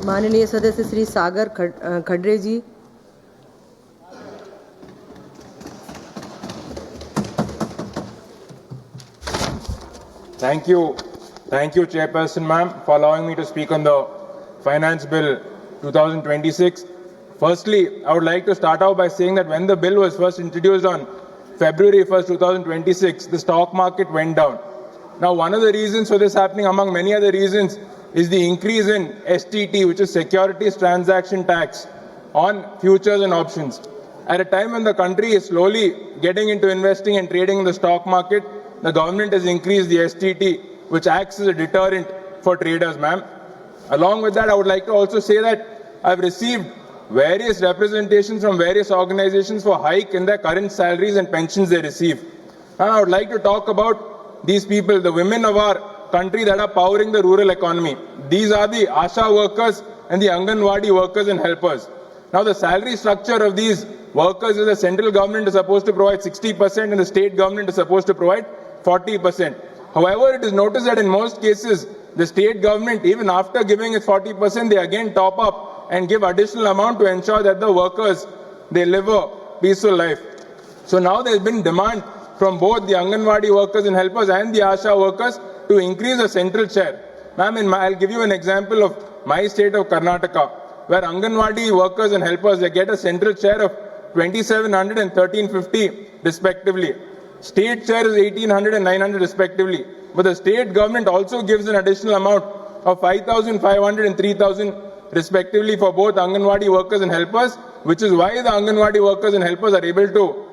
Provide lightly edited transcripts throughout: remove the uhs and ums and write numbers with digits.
माननीय सदस्य श्री सागर खडरे जी। Thank you, Chairperson Ma'am, for allowing me to speak on the Finance Bill 2026. Firstly, I would like to start out by saying that when the bill was first introduced on February 1st, 2026, the stock market went down. Now, one of the reasons for this happening, among many other reasons, is the increase in STT, which is Securities Transaction Tax, on futures and options. At a time when the country is slowly getting into investing and trading in the stock market, the government has increased the STT, which acts as a deterrent for traders, ma'am. Along with that, I would like to also say that I've received various representations from various organizations for hike in their current salaries and pensions they receive. And I would like to talk about these people, the women of our country that are powering the rural economy. These are the ASHA workers and the Anganwadi workers and helpers. Now, the salary structure of these workers is the central government is supposed to provide 60% and the state government is supposed to provide 40%. However, it is noticed that in most cases, the state government, even after giving its 40%, they again top up and give additional amount to ensure that the workers, they live a peaceful life. So now there's been demand from both the Anganwadi workers and helpers and the ASHA workers to increase the central share. Ma'am, I'll give you an example of my state of Karnataka, where Anganwadi workers and helpers, they get a central share of 2,700 and 1,350 respectively. State share is 1,800 and 900 respectively. But the state government also gives an additional amount of 5,500 and 3,000 respectively for both Anganwadi workers and helpers, which is why the Anganwadi workers and helpers are able to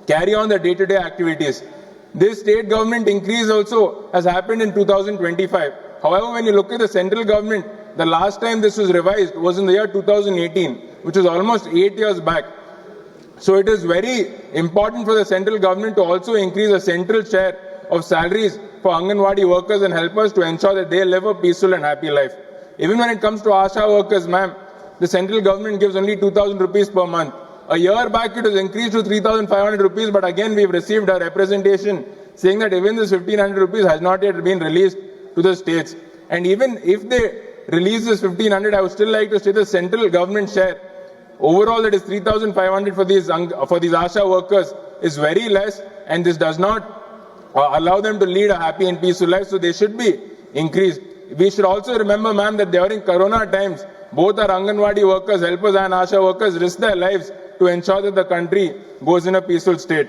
carry on their day-to-day activities. This state government increase also has happened in 2025. However, when you look at the central government, the last time this was revised was in the year 2018, which was almost 8 years back. So it is very important for the central government to also increase the central share of salaries for Anganwadi workers and helpers to ensure that they live a peaceful and happy life. Even when it comes to ASHA workers, ma'am, the central government gives only 2,000 rupees per month. A year back it was increased to 3,500 rupees, but again we've received a representation saying that even this 1,500 rupees has not yet been released to the states. And even if they release this 1,500, I would still like to say the central government share overall, that is 3,500 for these ASHA workers, is very less, and this does not allow them to lead a happy and peaceful life, so they should be increased. We should also remember, ma'am, that during Corona times, both our Anganwadi workers, helpers and ASHA workers risk their lives to ensure that the country goes in a peaceful state.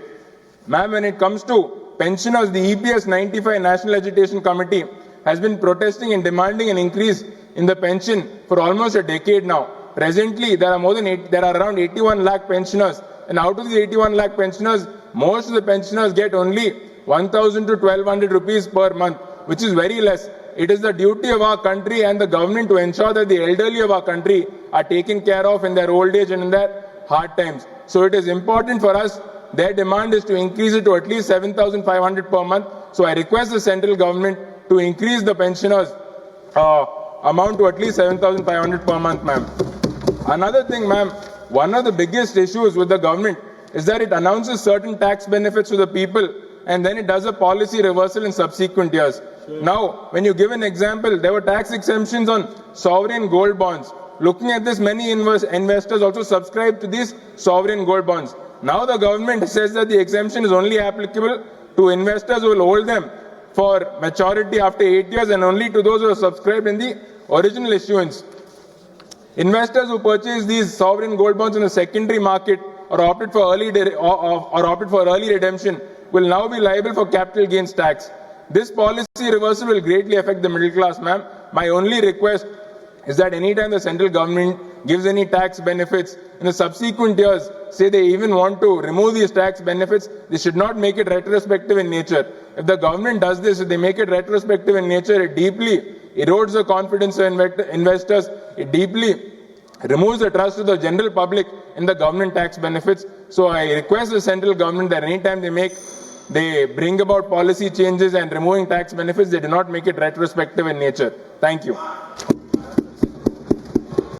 Ma'am, when it comes to pensioners, the EPS 95 National Agitation Committee has been protesting and demanding an increase in the pension for almost a decade now. Presently, there are around 81 lakh pensioners, and out of the 81 lakh pensioners, most of the pensioners get only 1,000 to 1,200 rupees per month, which is very less. It is the duty of our country and the government to ensure that the elderly of our country are taken care of in their old age and in their hard times. So it is important for us. Their demand is to increase it to at least 7,500 per month. So I request the central government to increase the pensioners' amount to at least 7,500 per month, ma'am. Another thing, ma'am, one of the biggest issues with the government is that it announces certain tax benefits to the people and then it does a policy reversal in subsequent years. Sure. Now, when you give an example, there were tax exemptions on sovereign gold bonds. Looking at this, many investors also subscribe to these sovereign gold bonds. Now the government says that the exemption is only applicable to investors who will hold them for maturity after 8 years and only to those who are subscribed in the original issuance. Investors who purchase these sovereign gold bonds in the secondary market or opted for early redemption will now be liable for capital gains tax. This policy reversal will greatly affect the middle class, ma'am. My only request is that anytime the central government gives any tax benefits in the subsequent years, say they even want to remove these tax benefits, they should not make it retrospective in nature. If the government does this, if they make it retrospective in nature, it deeply erodes the confidence of investors. It deeply removes the trust of the general public in the government tax benefits. So I request the central government that anytime they bring about policy changes and removing tax benefits, they do not make it retrospective in nature. Thank you.